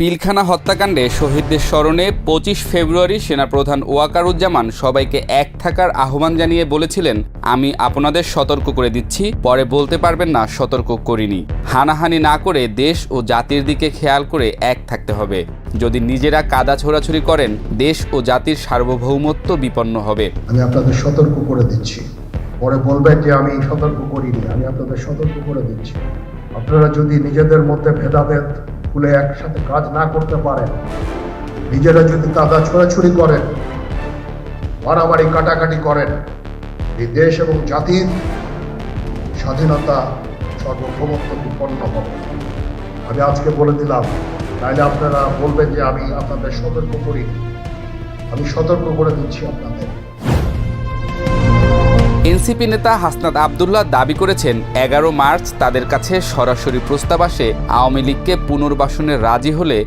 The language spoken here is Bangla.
পিলখানা হত্যাকাণ্ডে শহীদদের স্মরণে ২৫ ফেব্রুয়ারি সেনাপ্রধান ওয়াকারুজ্জামান সবাইকে এক থাকার আহ্বান জানিয়ে বলেছিলেন, আমি আপনাদের সতর্ক করে দিচ্ছি, পরে বলতে পারবেন না সতর্ক করিনি। হানাহানি না করে দেশ ও জাতির দিকে খেয়াল করে এক থাকতে হবে। যদি নিজেরা কাদা ছোড়াছুড়ি করেন, দেশ ও জাতির সার্বভৌমত্ব বিপন্ন হবে। আমি আপনাদের সতর্ক করে দিচ্ছি, পরে বলবেন যে আমি সতর্ক করিনি। আমি আপনাদের সতর্ক করে দিচ্ছি, আপনারা যদি নিজেদের মধ্যে ভেদাভেদ খুলে একসাথে কাজ না করতে পারেন, নিজেরা যদি কাদা ছোড়াছুড়ি করেন, মারামারি কাটাকাটি করেন, এই দেশ এবং জাতির স্বাধীনতা সার্বভৌমত্ব বিপন্ন হবে। আমি আজকে বলে দিলাম, তাইলে আপনারা বলবেন যে আমি আপনাদের সতর্ক করিনি। আমি সতর্ক করে দিচ্ছি আপনাদের। এনসিপি নেতা হাসনাত আবদুল্লাহ দাবি করেছেন, ১১ মার্চ তাদের কাছে সরাসরি প্রস্তাব আসে আওয়ামী লীগকে পুনর্বাসনে রাজি হলে